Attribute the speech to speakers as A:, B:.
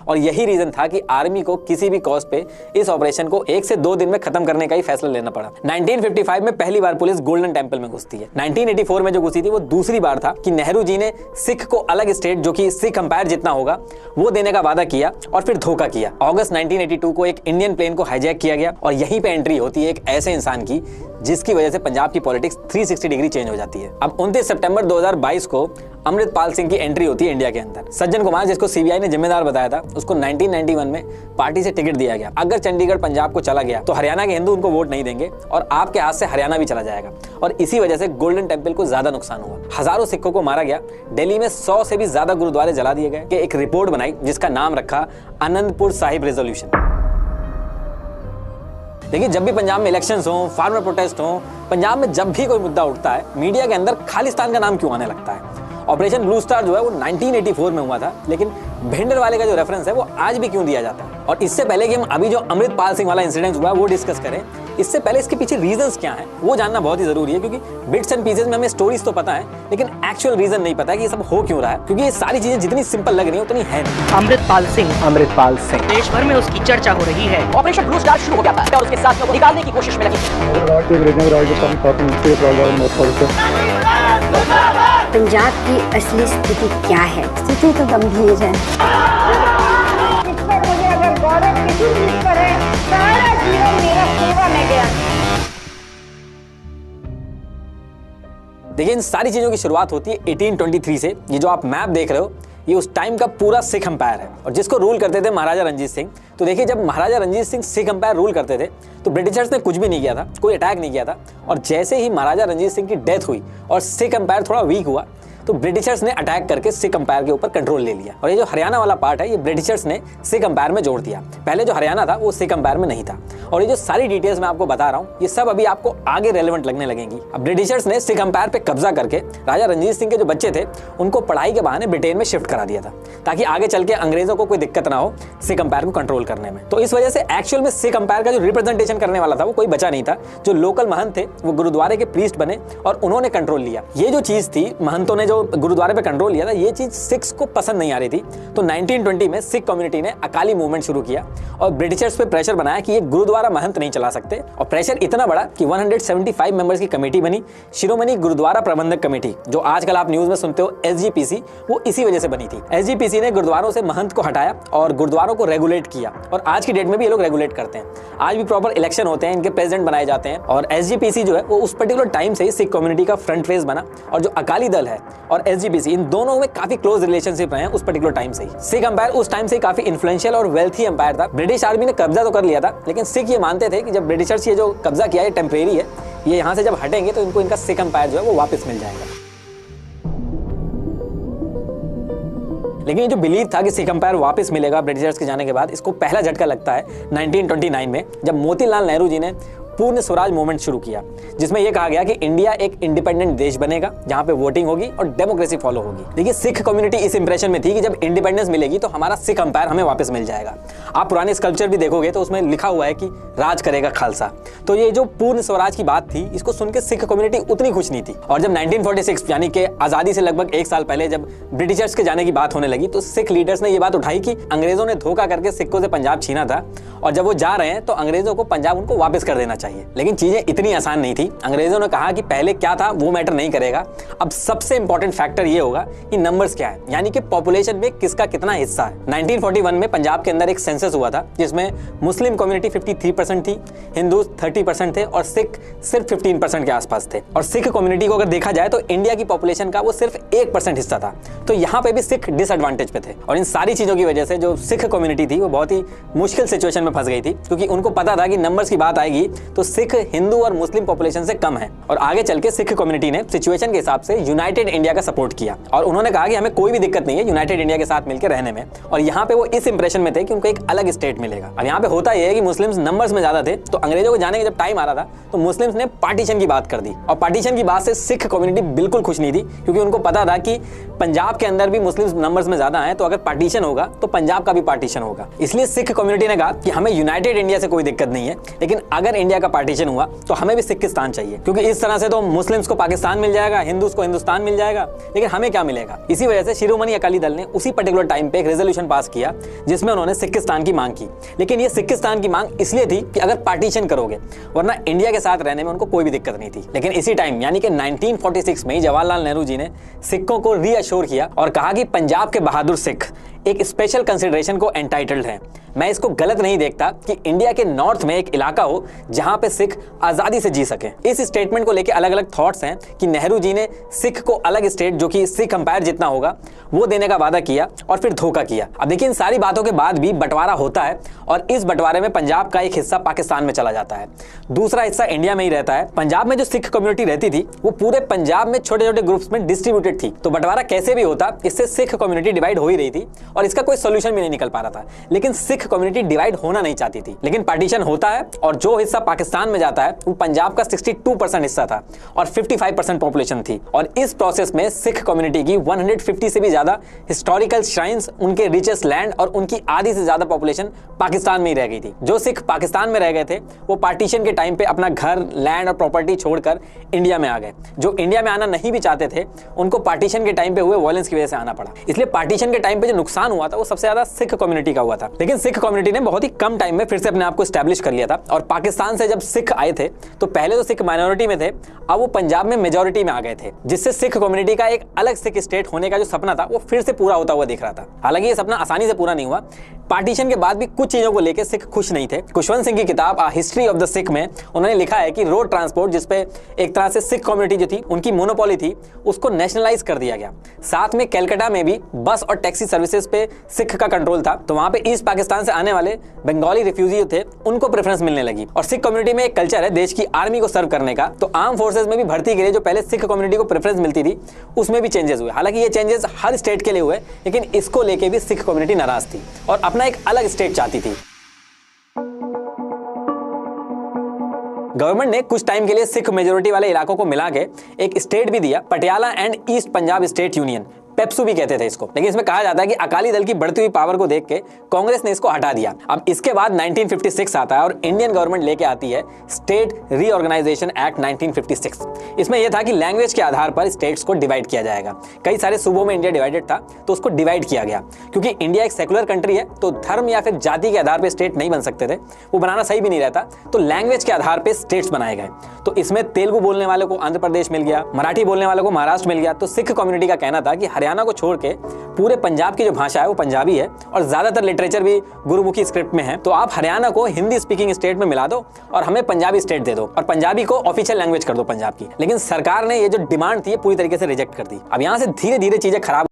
A: और यही रीजन था कि आर्मी को किसी भी कॉस्ट पे इस ऑपरेशन को 1 से 2 दिन में खत्म करने का ही फैसला लेना पड़ा। 1955 में पहली बार पुलिस गोल्डन टेंपल में घुसती है। 1984 में जो घुसी थी वो दूसरी बार था कि नेहरू जी ने सिख को अलग स्टेट जो कि सिख अंपायर जितना होगा वो देने का वादा किया और फिर धोखा किया। अगस्त 1982 को एक इंडियन प्लेन को हाईजैक किया गया और यहीं पे एंट्री होती है एक ऐसे इंसान की जिसकी वजह से पंजाब की पॉलिटिक्स 360 डिग्री चेंज हो जाती है। अब 29 सितंबर 2022 को अमृतपाल सिंह की एंट्री होती है इंडिया के अंदर। सज्जन कुमार, जिसको सीबीआई ने जिम्मेदार बताया था, उसको 1991 में पार्टी से टिकट दिया गया। अगर चंडीगढ़ पंजाब को चला गया तो हरियाणा के हिंदू उनको वोट नहीं देंगे और आपके हाथ से हरियाणा भी चला जाएगा और इसी वजह से गोल्डन टेंपल को ज्यादा नुकसान हुआ। हजारों सिखों को मारा गया। दिल्ली में 100 से भी ज्यादा गुरुद्वारे जला दिए गए। एक रिपोर्ट बनाई जिसका नाम रखा आनंदपुर साहिब रेजोल्यूशन। देखिए, जब भी पंजाब में इलेक्शंस हो, फार्मर प्रोटेस्ट हो, पंजाब में जब भी कोई मुद्दा उठता है, मीडिया के अंदर खालिस्तान का नाम क्यों आने लगता है। ऑपरेशन ब्लू स्टार जो है वो 1984 में हुआ था, लेकिन भिंडर वाले का जो रेफरेंस है वो आज भी क्यों दिया जाता है। और इससे पहले कि हम अभी जो अमृतपाल सिंह वाला इंसिडेंट हुआ वो डिस्कस करें, इससे पहले इसके पीछे रीजंस क्या हैं वो जानना बहुत ही जरूरी है, क्योंकि बिट्स एंड पीसेस में हमें स्टोरीज तो पता है लेकिन एक्चुअल रीजन नहीं पता है कि ये सब हो क्यों रहा है, क्योंकि ये सारी चीजें जितनी सिंपल लग रही है उतनी है नहीं।
B: अमृतपाल सिंह देश भर में उसकी चर्चा हो रही है।
C: ऑपरेशन ब्लू स्टार शुरू हो गया था और उसके साथ में निकालने की कोशिश में लगी।
D: पंजाब की असली स्थिति क्या है? स्थिति तो गंभीर है।
E: इस पर मुझे अगर गौरव किसी चीज पर है, सारा जीवन मेरा सेवा में गया।
A: देखिए, इन सारी चीजों की शुरुआत होती है 1823 से। ये जो आप मैप देख रहे हो ये उस टाइम का पूरा सिख अंपायर है और जिसको रूल करते थे महाराजा रणजीत सिंह। तो देखिए, जब महाराजा रणजीत सिंह सिख अंपायर रूल करते थे तो ब्रिटिशर्स ने कुछ भी नहीं किया था, कोई अटैक नहीं किया था। और जैसे ही महाराजा रणजीत सिंह की डेथ हुई और सिख अंपायर थोड़ा वीक हुआ तो ब्रिटिशर्स ने अटैक करके सिख अंपायर के ऊपर कंट्रोल ले लिया। और ये जो हरियाणा वाला पार्ट है ये ब्रिटिशर्स ने सिख अंपायर में जोड़ दिया। पहले जो हरियाणा था वो सिख अंपायर में नहीं था। और ये जो सारी डिटेल्स मैं आपको बता रहा हूँ ये सब अभी आपको आगे रेलेवेंट लगने लगेंगी। अब ब्रिटिशर्स ने सिख अंपायर पे कब्जा करके राजा रणजीत सिंह के जो बच्चे थे उनको पढ़ाई के बहाने ब्रिटेन में शिफ्ट करा दिया था, ताकि आगे चल के अंग्रेजों को कोई दिक्कत ना हो सिख अंपायर को कंट्रोल करने में। तो इस वजह से एक्चुअल में सिख अंपायर का जो रिप्रेजेंटेशन करने वाला था वो कोई बचा नहीं था। जो लोकल महंत थे वो गुरुद्वारे के प्रीस्ट बने और उन्होंने कंट्रोल लिया। ये जो चीज थी, महंतों ने जो गुरुद्वारे पे कंट्रोल लिया था, ये चीज सिख्स को पसंद नहीं आ रही थी। तो 1920 में सिख कम्युनिटी ने अकाली मूवमेंट शुरू किया और ब्रिटिशर्स पे प्रेशर बनाया कि ये गुरुद्वारा महंत नहीं चला सकते। और प्रेशर इतना बड़ा कि 175 मेंबर्स की कमेटी बनी, शिरोमणि गुरुद्वारा प्रबंधक कमेटी, जो आजकल आप न्यूज में सुनते हो SGPC, वो इसी वजह से बनी थी। SGPC ने गुरुद्वारों से महंत को हटाया और गुरुद्वारों को रेगुलेट किया और आज की डेट में भी ये लोग रेगुलेट करते हैं। आज भी प्रॉपर इलेक्शन होते हैं, इनके प्रेसिडेंट बनाए जाते हैं। और SGPC जो है वो उस पर्टिकुलर टाइम से ही सिख कम्युनिटी का फ्रंट फेस बना। और जो अकाली दल है और SGPC, इन दोनों में काफी क्लोज रिलेशनशिप रहे हैं उस पर्टिकुलर टाइम से ही। सिख अंपायर उस टाइम से काफी इन्फ्लुएंशियल और वेल्थी अंपायर था। ब्रिटिश आर्मी ने कब्जा तो कर लिया था, लेकिन सिख ये मानते थे कि जब ब्रिटिशर्स ये जो कब्जा किया है टेम्परेरी है, ये यहाँ से जब हटेंगे तो इनको इनका सिख अंपायर जो है वो वापस मिल जाएगा। लेकिन ये जो बिलीव था कि सिख अंपायर वापस मिलेगा ब्रिटिशर्स के जाने के बाद, इसको पहला झटका लगता है 1929 में, जब मोतीलाल नेहरू जी ने पूर्ण स्वराज मूवमेंट शुरू किया, जिसमें यह कहा गया कि इंडिया एक इंडिपेंडेंट देश बनेगा जहां पे वोटिंग होगी और डेमोक्रेसी फॉलो होगी। देखिए, सिख कम्युनिटी इस इंप्रेशन में थी कि जब इंडिपेंडेंस मिलेगी तो हमारा सिख अंपायर हमें वापस मिल जाएगा। आप पुराने स्कल्पचर भी देखोगे तो उसमें लिखा हुआ है कि राज करेगा खालसा। तो ये जो पूर्ण स्वराज की बात थी, इसको सुन के सिख कम्युनिटी उतनी खुश नहीं थी। और जब 1946 यानी कि आजादी से लगभग 1 साल पहले जब ब्रिटिशर्स के जाने की बात होने लगी तो सिख लीडर्स ने यह बात उठाई कि अंग्रेजों ने धोखा करके सिखों से पंजाब छीना था और जब वो जा रहे हैं तो अंग्रेजों को पंजाब उनको वापस कर देना चाहिए। लेकिन चीजें इतनी आसान नहीं थी। अंग्रेजों ने कहा कि पहले क्या था वो मैटर नहीं करेगा, अब सबसे इंपॉर्टेंट फैक्टर ये होगा कि नंबर्स क्या है, यानी कि पॉपुलेशन में किसका कितना हिस्सा है। 1941 में पंजाब के अंदर एक सेंसस हुआ था जिसमें मुस्लिम कम्युनिटी 53% थी, हिंदू 30% थे और सिख सिर्फ 15% के आसपास थे। और सिख कम्युनिटी को अगर देखा जाए तो इंडिया की पॉपुलेशन का वो सिर्फ 1% हिस्सा था। तो यहाँ पे भी सिख डिसएडवांटेज पे थे। और इन सारी चीजों की वजह से जो सिख कम्युनिटी थी वो बहुत ही मुश्किल सिचुएशन में फंस गई थी, क्योंकि उनको पता था कि नंबर्स की बात आएगी तो सिख हिंदू और मुस्लिम पॉपुलेशन से कम है। और आगे चल के सिख कम्युनिटी ने सिचुएशन के हिसाब से यूनाइटेड इंडिया का सपोर्ट किया और उन्होंने कहा कि हमें कोई भी दिक्कत नहीं है यूनाइटेड इंडिया के साथ मिलकर रहने में। और यहाँ पे वो इस इंप्रेशन में थे कि उनको एक अलग स्टेट मिलेगा। अब यहाँ पे होता यह है कि मुस्लिम्स नंबर्स में ज्यादा थे, तो अंग्रेजों को जाने का जब टाइम आ रहा था तो मुस्लिम्स ने पार्टीशन की बात कर दी। और पार्टीशन की बात से सिख कम्युनिटी बिल्कुल खुश नहीं थी, क्योंकि उनको पता था कि पंजाब के अंदर भी मुस्लिम नंबर्स में ज्यादा हैं, तो अगर पार्टीशन होगा तो पंजाब का भी पार्टीशन होगा। इसलिए सिख कम्युनिटी ने कहा कि हमें यूनाइटेड इंडिया से कोई दिक्कत नहीं है, लेकिन अगर इंडिया का का पार्टीशन हुआ तो हमें भी सिक्किस्तान चाहिए, क्योंकि इस तरह से तो मुस्लिम्स को पाकिस्तान मिल जाएगा, हिंदूज को हिंदुस्तान मिल जाएगा, लेकिन हमें क्या मिलेगा। इसी वजह से शिरोमणि अकाली दल ने उसी पर्टिकुलर टाइम पे एक रेजोल्यूशन पास किया जिसमें उन्होंने सिक्किस्तान की मांग की। लेकिन ये सिक्किस्तान की मांग इसलिए थी कि अगर पार्टीशन करोगे, वरना इंडिया के साथ रहने में उनको कोई भी दिक्कत नहीं थी। लेकिन इसी टाइम यानी कि 1946 में जवाहरलाल नेहरू जी ने सिखों को रीअश्योर किया और कहा कि पंजाब के बहादुर सिख एक स्पेशल कंसिडरेशन को एंटाइटल्ड हैं। मैं इसको गलत नहीं देखता कि इंडिया के नॉर्थ में एक इलाका हो जहां पे सिख आजादी से जी सके। इस स्टेटमेंट को लेके अलग अलग थॉट्स हैं कि नेहरू जी ने सिख को अलग स्टेट जो कि सिख अंपायर जितना होगा वो देने का वादा किया और फिर धोखा किया। अब देखिए, इन सारी बातों के बाद भी बंटवारा होता है और इस बंटवारे में पंजाब का एक हिस्सा पाकिस्तान में चला जाता है, दूसरा हिस्सा इंडिया में ही रहता है। पंजाब में जो सिख कम्युनिटी रहती थी वो पूरे पंजाब में छोटे छोटे ग्रुप्स में डिस्ट्रीब्यूटेड थी, तो बंटवारा कैसे भी होता, इससे सिख कम्युनिटी डिवाइड हो ही रही थी और इसका कोई सोल्यूशन भी नहीं निकल पा रहा था। लेकिन सिख कम्युनिटी डिवाइड होना नहीं चाहती थी। लेकिन पार्टीशन होता है और जो हिस्सा पाकिस्तान में जाता है वो पंजाब का 62% हिस्सा था और 55% पॉपुलेशन थी। और इस प्रोसेस में सिख कम्युनिटी की 150 से भी ज्यादा हिस्टोरिकल श्राइन्स, उनके रिचेस्ट लैंड और उनकी आधी से ज्यादा पॉपुलेशन पाकिस्तान में ही रह गई थी। जो सिख पाकिस्तान में रह गए थे वो पार्टीशन के टाइम पे अपना घर, लैंड और प्रॉपर्टी छोड़कर इंडिया में आ गए। जो इंडिया में आना नहीं भी चाहते थे उनको पार्टीशन के टाइम पे हुए वायलेंस की वजह से आना पड़ा। इसलिए पार्टीशन के टाइम पे जो नुकसान हुआ था वो सबसे ज्यादा सिख कम्युनिटी का हुआ था। लेकिन सिख कम्युनिटी ने बहुत ही कम टाइम में फिर से अपने आप को एस्टैब्लिश कर लिया था और पाकिस्तान से जब सिख आए थे तो पहले तो सिख माइनॉरिटी में थे, अब वो पंजाब में मेजॉरिटी में आ गए थे, जिससे सिख कम्युनिटी का एक अलग सिख स्टेट होने का जो सपना था वो फिर से पूरा होता हुआ दिख रहा था। हालांकि ये सपना आसानी से पूरा नहीं हुआ। पार्टीशन के बाद भी कुछ चीजों को लेकर सिख खुश नहीं थे। खुशवंत सिंह की किताब आ हिस्ट्री ऑफ द सिख में उन्होंने लिखा है कि रोड ट्रांसपोर्ट, जिसपे एक तरह से सिख कम्युनिटी जो थी उनकी मोनोपोली थी, उसको नेशनलाइज कर दिया गया। साथ में कलकत्ता में भी बस और टैक्सी सर्विसेज पे सिख का कंट्रोल था, तो वहां पे ईस्ट पाकिस्तान से आने वाले बंगाली रिफ्यूजी थे उनको प्रेफरेंस मिलने लगी। और सिख कम्युनिटी में एक कल्चर है देश की आर्मी को सर्व करने का, तो आर्म फोर्सेज में भी भर्ती के लिए जो पहले सिख कम्युनिटी को प्रेफरेंस मिलती थी उसमें भी चेंजेस हुए। हालांकि ये चेंजेस हर स्टेट के लिए हुए, लेकिन इसको लेके भी सिख कम्युनिटी नाराज थी और अपना एक अलग स्टेट चाहती थी। गवर्नमेंट ने कुछ टाइम के लिए सिख मेजोरिटी वाले इलाकों को मिला के एक स्टेट भी दिया, Patiala and east Punjab state union, PEPSU भी कहते थे इसको। लेकिन इसमें कहा जाता है कि अकाली दल की बढ़ती हुई पावर को देख के कांग्रेस ने इसको हटा दिया। अब इसके बाद 1956 आता है और इंडियन गवर्नमेंट लेके आती है स्टेट रीऑर्गेनाइजेशन एक्ट 1956। इसमें यह था कि लैंग्वेज के आधार पर स्टेट्स को डिवाइड किया जाएगा। कई सारे सूबों में इंडिया डिवाइडेड था तो उसको डिवाइड किया गया। क्योंकि इंडिया एक सेकुलर कंट्री है तो धर्म या फिर जाति के आधार पर स्टेट नहीं बन सकते थे, वो बनाना सही भी नहीं रहता, तो लैंग्वेज के आधार पर स्टेट्स बनाए गए। तो इसमें तेलुगु बोलने वाले को आंध्र प्रदेश मिल गया, मराठी बोलने वालों को महाराष्ट्र मिल गया। तो सिख कम्युनिटी का कहना था कि हरियाणा को छोड़ के पूरे पंजाब की जो भाषा है वो पंजाबी है और ज्यादातर लिटरेचर भी गुरुमुखी स्क्रिप्ट में है, तो आप हरियाणा को हिंदी स्पीकिंग स्टेट में मिला दो और हमें पंजाबी स्टेट दे दो और पंजाबी को ऑफिशियल लैंग्वेज कर दो पंजाब की। लेकिन सरकार ने ये जो डिमांड थी पूरी तरीके से रिजेक्ट कर दी। अब यहां से धीरे धीरे चीजें खराब